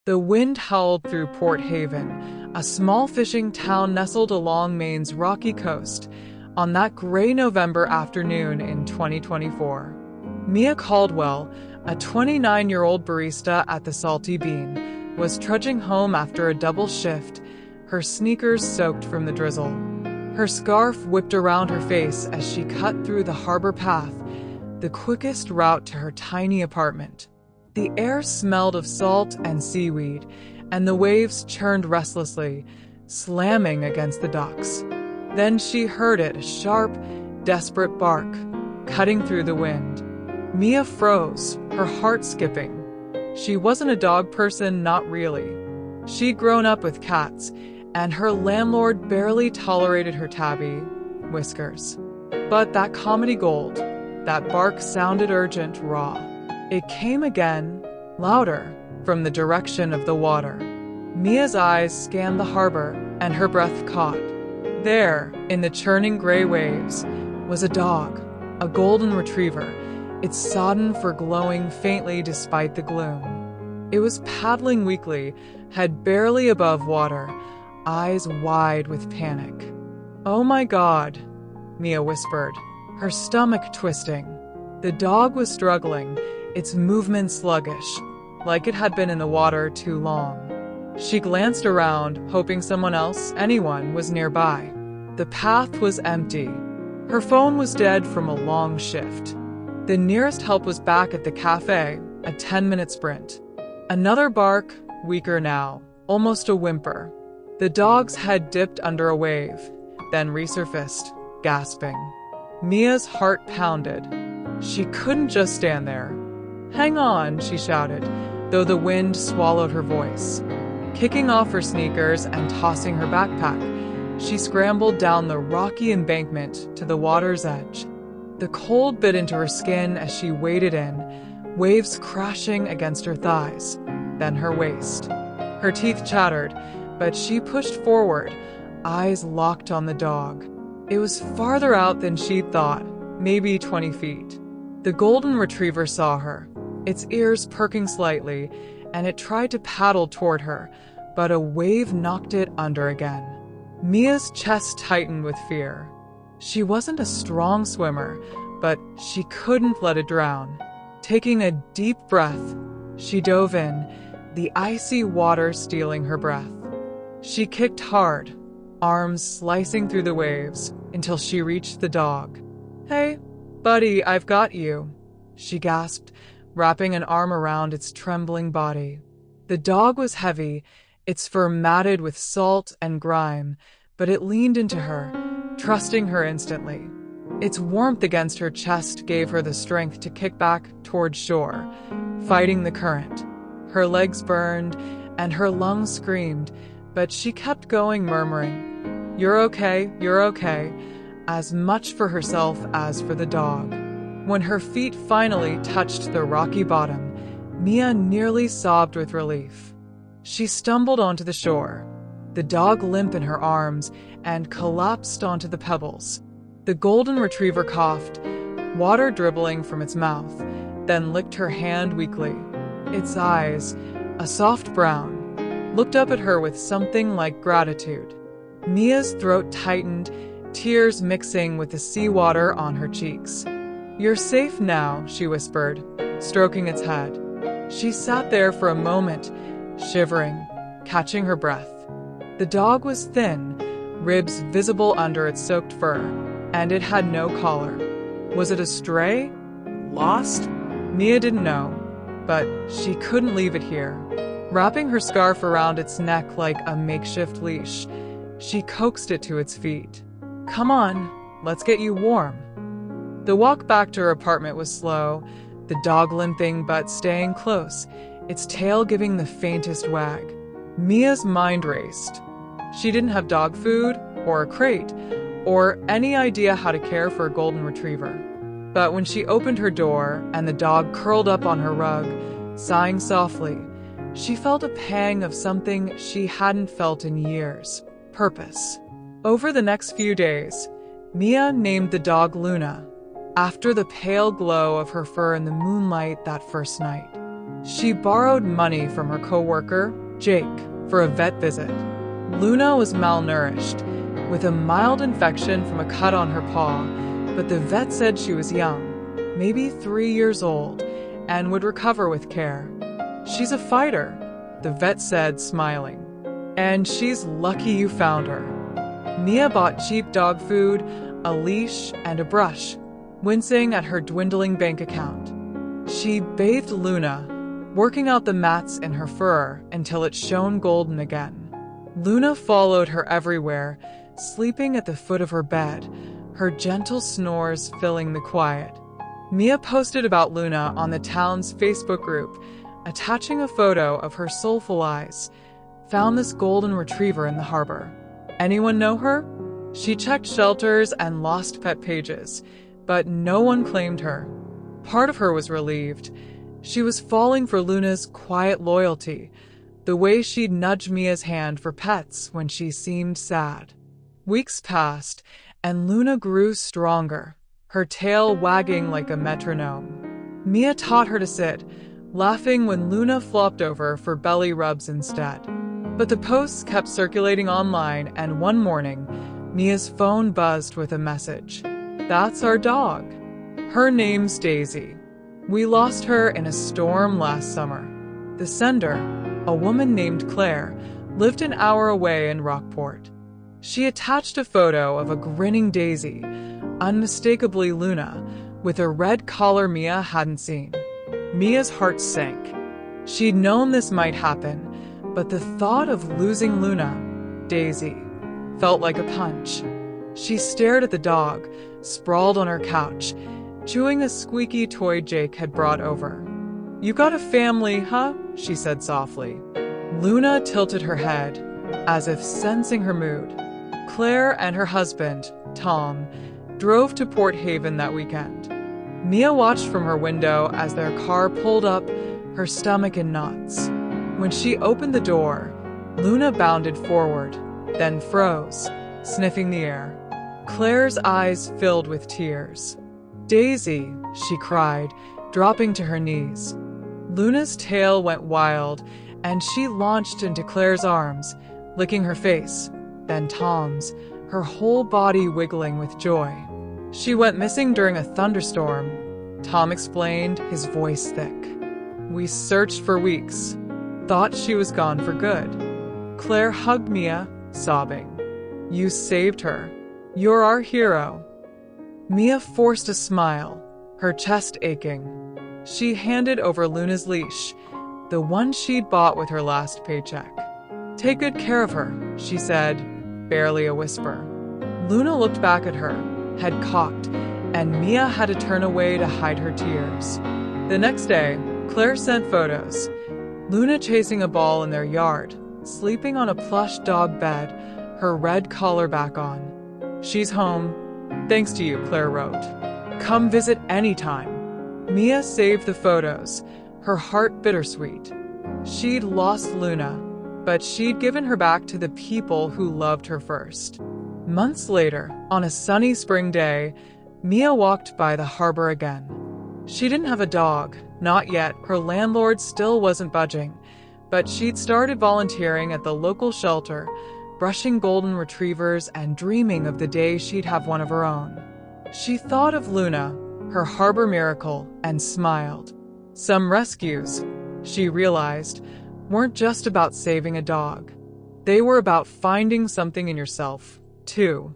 The wind howled through Port Haven, a small fishing town nestled along Maine's rocky coast, on that gray November afternoon in 2024. Mia Caldwell, a 29-year-old barista at the Salty Bean, was trudging home after a double shift, her sneakers soaked from the drizzle. Her scarf whipped around her face as she cut through the harbor path, the quickest route to her tiny apartment. The air smelled of salt and seaweed, and the waves churned restlessly, slamming against the docks. Then she heard it, a sharp, desperate bark, cutting through the wind. Mia froze, her heart skipping. She wasn't a dog person, not really. She'd grown up with cats, and her landlord barely tolerated her tabby, Whiskers. But that comedy gold, that bark sounded urgent, raw. It came again, louder, from the direction of the water. Mia's eyes scanned the harbor, and her breath caught. There, in the churning gray waves, was a dog, a golden retriever, its sodden fur glowing faintly despite the gloom. It was paddling weakly, head barely above water, eyes wide with panic. "Oh my God," Mia whispered, her stomach twisting. The dog was struggling, its movement sluggish, like it had been in the water too long. She glanced around, hoping someone else, anyone, was nearby. The path was empty. Her phone was dead from a long shift. The nearest help was back at the cafe, a 10-minute sprint. Another bark, weaker now, almost a whimper. The dog's head dipped under a wave, then resurfaced, gasping. Mia's heart pounded. She couldn't just stand there. "Hang on," she shouted, though the wind swallowed her voice. Kicking off her sneakers and tossing her backpack, she scrambled down the rocky embankment to the water's edge. The cold bit into her skin as she waded in, waves crashing against her thighs, then her waist. Her teeth chattered, but she pushed forward, eyes locked on the dog. It was farther out than she'd thought, maybe 20 feet. The golden retriever saw her, its ears perking slightly, and it tried to paddle toward her, but a wave knocked it under again. Mia's chest tightened with fear. She wasn't a strong swimmer, but she couldn't let it drown. Taking a deep breath, she dove in, the icy water stealing her breath. She kicked hard, arms slicing through the waves, until she reached the dog. "Hey, buddy, I've got you," she gasped, wrapping an arm around its trembling body. The dog was heavy, its fur matted with salt and grime, but it leaned into her, trusting her instantly. Its warmth against her chest gave her the strength to kick back toward shore, fighting the current. Her legs burned, and her lungs screamed, but she kept going, murmuring, you're okay," as much for herself as for the dog. When her feet finally touched the rocky bottom, Mia nearly sobbed with relief. She stumbled onto the shore, the dog limp in her arms, and collapsed onto the pebbles. The golden retriever coughed, water dribbling from its mouth, then licked her hand weakly. Its eyes, a soft brown, looked up at her with something like gratitude. Mia's throat tightened, tears mixing with the seawater on her cheeks. "You're safe now," she whispered, stroking its head. She sat there for a moment, shivering, catching her breath. The dog was thin, ribs visible under its soaked fur, and it had no collar. Was it a stray? Lost? Mia didn't know, but she couldn't leave it here. Wrapping her scarf around its neck like a makeshift leash, she coaxed it to its feet. "Come on, let's get you warm." The walk back to her apartment was slow, the dog limping but staying close, its tail giving the faintest wag. Mia's mind raced. She didn't have dog food, or a crate, or any idea how to care for a golden retriever. But when she opened her door and the dog curled up on her rug, sighing softly, she felt a pang of something she hadn't felt in years: purpose. Over the next few days, Mia named the dog Luna, after the pale glow of her fur in the moonlight that first night. She borrowed money from her coworker, Jake, for a vet visit. Luna was malnourished, with a mild infection from a cut on her paw, but the vet said she was young, maybe 3 years old, and would recover with care. "She's a fighter," the vet said, smiling. "And she's lucky you found her." Mia bought cheap dog food, a leash, and a brush, wincing at her dwindling bank account. She bathed Luna, working out the mats in her fur until it shone golden again. Luna followed her everywhere, sleeping at the foot of her bed, her gentle snores filling the quiet. Mia posted about Luna on the town's Facebook group, attaching a photo of her soulful eyes. "Found this golden retriever in the harbor. Anyone know her?" She checked shelters and lost pet pages, but no one claimed her. Part of her was relieved. She was falling for Luna's quiet loyalty, the way she'd nudge Mia's hand for pets when she seemed sad. Weeks passed, and Luna grew stronger, her tail wagging like a metronome. Mia taught her to sit, laughing when Luna flopped over for belly rubs instead. But the posts kept circulating online, and one morning, Mia's phone buzzed with a message. "That's our dog. Her name's Daisy. We lost her in a storm last summer." The sender, a woman named Claire, lived an hour away in Rockport. She attached a photo of a grinning Daisy, unmistakably Luna, with a red collar Mia hadn't seen. Mia's heart sank. She'd known this might happen, but the thought of losing Luna, Daisy, felt like a punch. She stared at the dog, sprawled on her couch, chewing a squeaky toy Jake had brought over. "You got a family, huh?" she said softly. Luna tilted her head, as if sensing her mood. Claire and her husband, Tom, drove to Port Haven that weekend. Mia watched from her window as their car pulled up, her stomach in knots. When she opened the door, Luna bounded forward, then froze, sniffing the air. Claire's eyes filled with tears. "Daisy," she cried, dropping to her knees. Luna's tail went wild, and she launched into Claire's arms, licking her face, then Tom's, her whole body wiggling with joy. "She went missing during a thunderstorm," Tom explained, his voice thick. "We searched for weeks. Thought she was gone for good." Claire hugged Mia, sobbing. "You saved her. You're our hero." Mia forced a smile, her chest aching. She handed over Luna's leash, the one she'd bought with her last paycheck. "Take good care of her," she said, barely a whisper. Luna looked back at her, head cocked, and Mia had to turn away to hide her tears. The next day, Claire sent photos. Luna chasing a ball in their yard, sleeping on a plush dog bed, her red collar back on. "She's home. Thanks to you," Claire wrote. "Come visit anytime." Mia saved the photos, her heart bittersweet. She'd lost Luna, but she'd given her back to the people who loved her first. Months later, on a sunny spring day, Mia walked by the harbor again. She didn't have a dog, not yet. Her landlord still wasn't budging, but she'd started volunteering at the local shelter, brushing golden retrievers and dreaming of the day she'd have one of her own. She thought of Luna, her harbor miracle, and smiled. Some rescues, she realized, weren't just about saving a dog. They were about finding something in yourself, too.